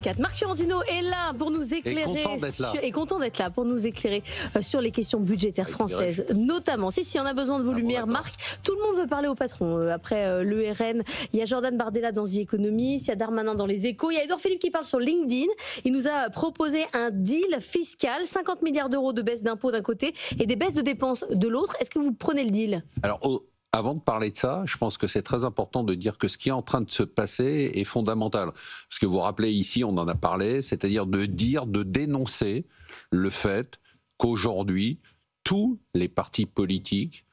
24. Marc Fiorentino est là pour nous éclairer. Content d'être là pour nous éclairer sur les questions budgétaires françaises, notamment. Si on a besoin de vos lumières, Marc, tout le monde veut parler au patron. Après le RN, il y a Jordan Bardella dans The Economist, il y a Darmanin dans Les Échos, il y a Édouard Philippe qui parle sur LinkedIn. Il nous a proposé un deal fiscal, 50 milliards d'euros de baisse d'impôts d'un côté et des baisses de dépenses de l'autre. Est-ce que vous prenez le deal ? Alors, avant de parler de ça, je pense que c'est très important de dire que ce qui est en train de se passer est fondamental. Parce que vous vous rappelez ici, on en a parlé, c'est-à-dire de dénoncer le fait qu'aujourd'hui, tous les partis politiques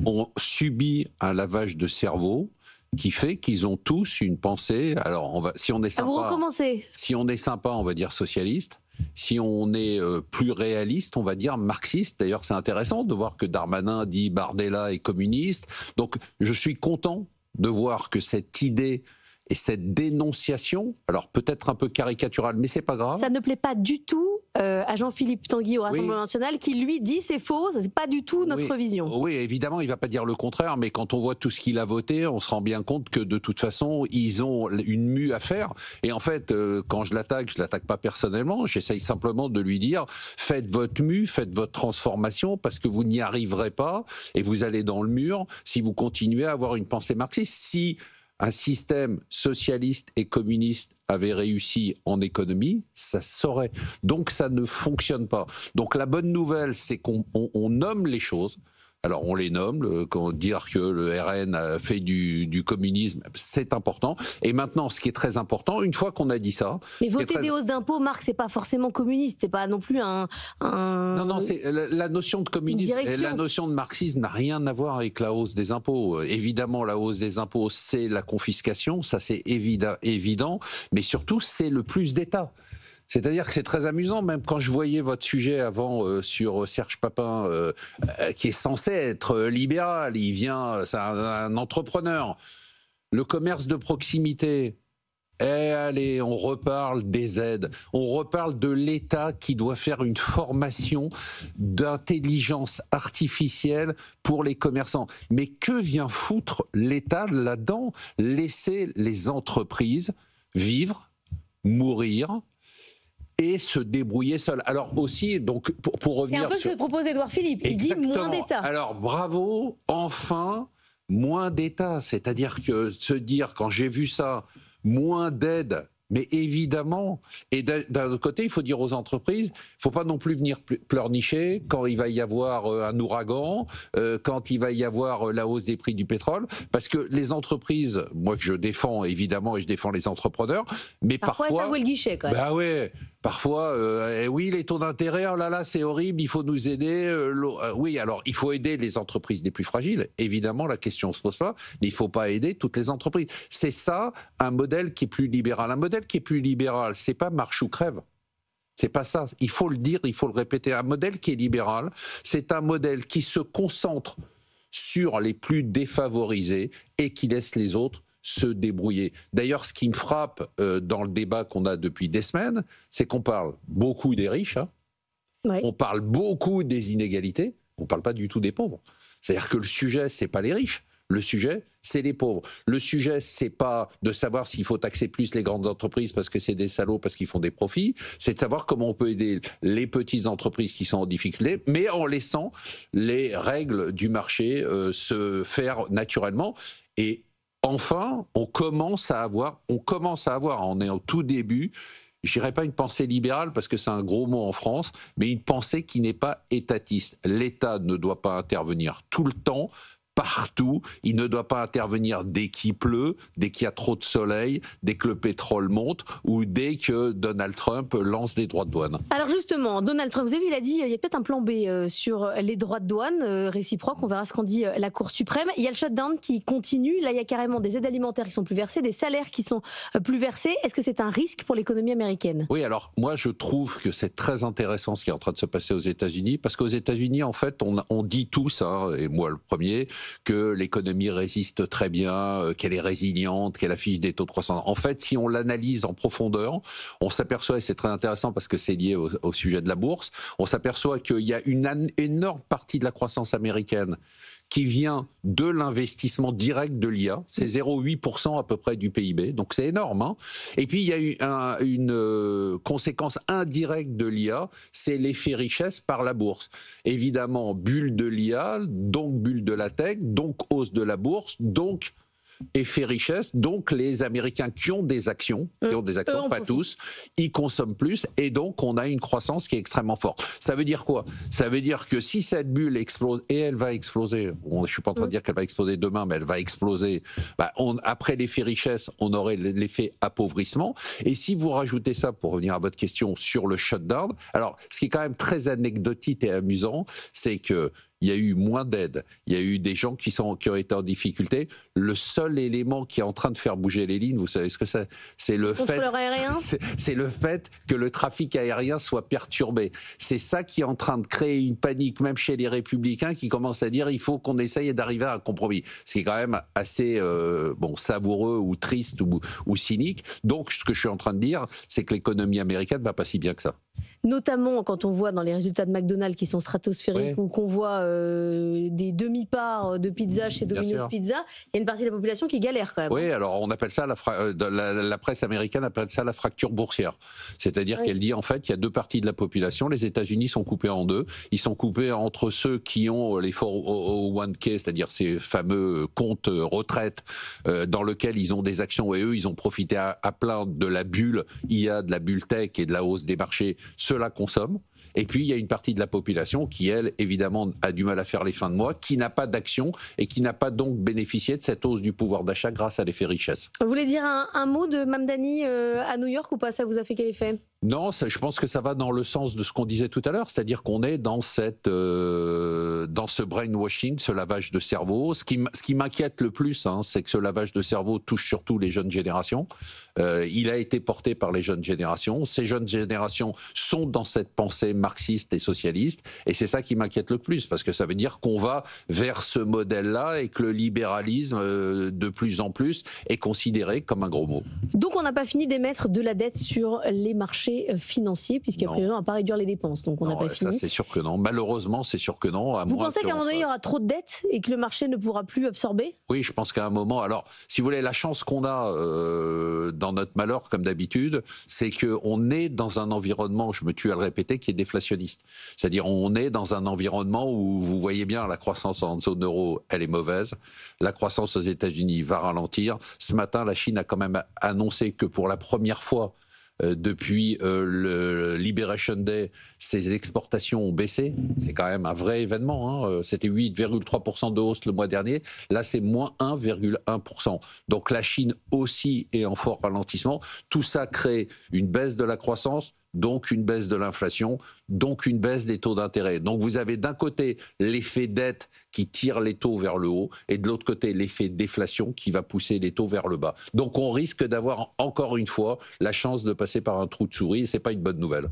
ont subi un lavage de cerveau qui fait qu'ils ont tous une pensée. Alors, si on est sympa, vous recommencez. Si on est sympa, on va dire socialiste. Si on est plus réaliste, on va dire marxiste. D'ailleurs, c'est intéressant de voir que Darmanin dit Bardella est communiste. Donc, je suis content de voir que cette idée et cette dénonciation, alors peut-être un peu caricaturale, mais c'est pas grave. Ça ne plaît pas du tout à Jean-Philippe Tanguy au Rassemblement national, qui lui dit c'est faux, c'est pas du tout notre vision. Oui, évidemment, il va pas dire le contraire, mais quand on voit tout ce qu'il a voté, on se rend bien compte que de toute façon, ils ont une mue à faire. Et en fait, quand je l'attaque pas personnellement, j'essaye simplement de lui dire faites votre mue, faites votre transformation, parce que vous n'y arriverez pas et vous allez dans le mur si vous continuez à avoir une pensée marxiste. Si un système socialiste et communiste avait réussi en économie, ça se saurait. Donc ça ne fonctionne pas. Donc la bonne nouvelle, c'est qu'on nomme les choses. Alors on les nomme, dire que le RN a fait du communisme, c'est important. Et maintenant, ce qui est très important, une fois qu'on a dit ça... Mais voter des hausses d'impôts, Marc, c'est pas forcément communiste, c'est pas non plus un... Non, c'est la notion de communisme et la notion de marxisme n'a rien à voir avec la hausse des impôts. Évidemment, la hausse des impôts, c'est la confiscation, ça c'est évident, mais surtout, c'est le plus d'État. C'est-à-dire que c'est très amusant, même quand je voyais votre sujet avant sur Serge Papin, qui est censé être libéral, c'est un entrepreneur. Le commerce de proximité, allez, on reparle des aides, on reparle de l'État qui doit faire une formation d'intelligence artificielle pour les commerçants. Mais que vient foutre l'État là-dedans ? Laisser les entreprises vivre, mourir et se débrouiller seul. Alors aussi, donc pour revenir... C'est un peu ce que propose Édouard Philippe, il dit moins d'État. Alors bravo, enfin, moins d'État. C'est-à-dire que se dire, quand j'ai vu ça, moins d'aide, mais évidemment, et d'un autre côté, il faut dire aux entreprises, il ne faut pas non plus venir pleurnicher quand il va y avoir un ouragan, quand il va y avoir la hausse des prix du pétrole, parce que les entreprises, moi que je défends évidemment, et je défends les entrepreneurs, mais parfois ça vaut le guichet quand même. Bah ouais. Parfois, oui, les taux d'intérêt, oh là là, c'est horrible, il faut nous aider. Oui, alors, il faut aider les entreprises les plus fragiles. Évidemment, la question ne se pose pas, mais il ne faut pas aider toutes les entreprises. C'est ça, un modèle qui est plus libéral. Un modèle qui est plus libéral, c'est pas marche ou crève. C'est pas ça. Il faut le dire, il faut le répéter. Un modèle qui est libéral, c'est un modèle qui se concentre sur les plus défavorisés et qui laisse les autres se débrouiller. D'ailleurs, ce qui me frappe dans le débat qu'on a depuis des semaines, c'est qu'on parle beaucoup des riches, on parle beaucoup des inégalités, on ne parle pas du tout des pauvres. C'est-à-dire que le sujet, c'est pas les riches. Le sujet, c'est les pauvres. Le sujet, c'est pas de savoir s'il faut taxer plus les grandes entreprises parce que c'est des salauds, parce qu'ils font des profits. C'est de savoir comment on peut aider les petites entreprises qui sont en difficulté, mais en laissant les règles du marché se faire naturellement. Et enfin, on commence à avoir, on est au tout début, je dirais pas une pensée libérale parce que c'est un gros mot en France, mais une pensée qui n'est pas étatiste. L'État ne doit pas intervenir tout le temps, partout. Il ne doit pas intervenir dès qu'il pleut, dès qu'il y a trop de soleil, dès que le pétrole monte ou dès que Donald Trump lance des droits de douane. Alors justement, Donald Trump, vous avez vu, il a dit il y a peut-être un plan B sur les droits de douane réciproques. On verra ce qu'en dit la Cour suprême. Il y a le shutdown qui continue. Là, il y a carrément des aides alimentaires qui sont plus versées, des salaires qui sont plus versés. Est-ce que c'est un risque pour l'économie américaine ? Oui, alors moi je trouve que c'est très intéressant ce qui est en train de se passer aux États-Unis, parce qu'aux États-Unis, en fait, on dit tous, et moi le premier, que l'économie résiste très bien, qu'elle est résiliente, qu'elle affiche des taux de croissance. En fait, si on l'analyse en profondeur, on s'aperçoit, et c'est très intéressant parce que c'est lié au sujet de la bourse, on s'aperçoit qu'il y a une énorme partie de la croissance américaine qui vient de l'investissement direct de l'IA. C'est 0,8% à peu près du PIB, donc c'est énorme. Hein. Et puis il y a eu une conséquence indirecte de l'IA, c'est l'effet richesse par la bourse. Évidemment, bulle de l'IA, donc bulle de la tech, donc hausse de la bourse, donc effet richesse, donc les Américains qui ont des actions, pas tous, ils consomment plus et donc on a une croissance qui est extrêmement forte. Ça veut dire quoi? Ça veut dire que si cette bulle explose, et elle va exploser, je ne suis pas en train de dire qu'elle va exploser demain, mais elle va exploser, après l'effet richesse, on aurait l'effet appauvrissement. Et si vous rajoutez ça, pour revenir à votre question sur le shutdown, alors ce qui est quand même très anecdotique et amusant, c'est que il y a eu moins d'aide, il y a eu des gens qui ont été en difficulté. Le seul élément qui est en train de faire bouger les lignes, vous savez ce que c'est? C'est le fait que le trafic aérien soit perturbé. C'est ça qui est en train de créer une panique, même chez les Républicains, qui commencent à dire il faut qu'on essaye d'arriver à un compromis. Ce qui est quand même assez savoureux ou triste ou cynique. Donc, ce que je suis en train de dire, c'est que l'économie américaine ne va pas si bien que ça. Notamment quand on voit dans les résultats de McDonald's qui sont stratosphériques, ou qu'on voit des demi-parts de pizza chez Domino's Pizza, il y a une partie de la population qui galère quand même. Oui, alors on appelle ça, la presse américaine appelle ça la fracture boursière. C'est-à-dire qu'elle dit en fait il y a deux parties de la population, les États-Unis sont coupés en deux. Ils sont coupés entre ceux qui ont les 401k, c'est-à-dire ces fameux comptes retraite dans lesquels ils ont des actions et eux ils ont profité à plein de la bulle IA, de la bulle tech et de la hausse des marchés. Ceux-là consomment. Et puis, il y a une partie de la population qui, elle, évidemment, a du mal à faire les fins de mois, qui n'a pas d'action et qui n'a pas donc bénéficié de cette hausse du pouvoir d'achat grâce à l'effet richesse. Vous voulez dire un mot de Mamdani à New York ou pas? Ça vous a fait quel effet? Non, je pense que ça va dans le sens de ce qu'on disait tout à l'heure, c'est-à-dire qu'on est dans ce brainwashing, ce lavage de cerveau. Ce qui m'inquiète le plus, c'est que ce lavage de cerveau touche surtout les jeunes générations. Il a été porté par les jeunes générations. Ces jeunes générations sont dans cette pensée marxiste et socialiste, et c'est ça qui m'inquiète le plus, parce que ça veut dire qu'on va vers ce modèle-là et que le libéralisme, de plus en plus, est considéré comme un gros mot. Donc on n'a pas fini d'émettre de la dette sur les marchés financiers, puisqu'à présent on n'a pas réduire les dépenses, donc on n'a pas fini. Ça c'est sûr que non, malheureusement c'est sûr que non. Vous pensez qu'à un moment donné il y aura trop de dettes et que le marché ne pourra plus absorber? Oui, je pense qu'à un moment, alors si vous voulez, la chance qu'on a dans notre malheur comme d'habitude, c'est qu'on est dans un environnement, je me tue à le répéter, qui est déflationniste. C'est-à-dire on est dans un environnement où vous voyez bien la croissance en zone euro, elle est mauvaise, la croissance aux États-Unis va ralentir. Ce matin, la Chine a quand même annoncé que pour la première fois depuis le Liberation Day, ses exportations ont baissé. C'est quand même un vrai événement. C'était 8,3% de hausse le mois dernier. Là, c'est moins 1,1%. Donc la Chine aussi est en fort ralentissement. Tout ça crée une baisse de la croissance, donc une baisse de l'inflation, donc une baisse des taux d'intérêt. Donc vous avez d'un côté l'effet dette qui tire les taux vers le haut, et de l'autre côté l'effet déflation qui va pousser les taux vers le bas. Donc on risque d'avoir encore une fois la chance de passer par un trou de souris, et c'est pas une bonne nouvelle.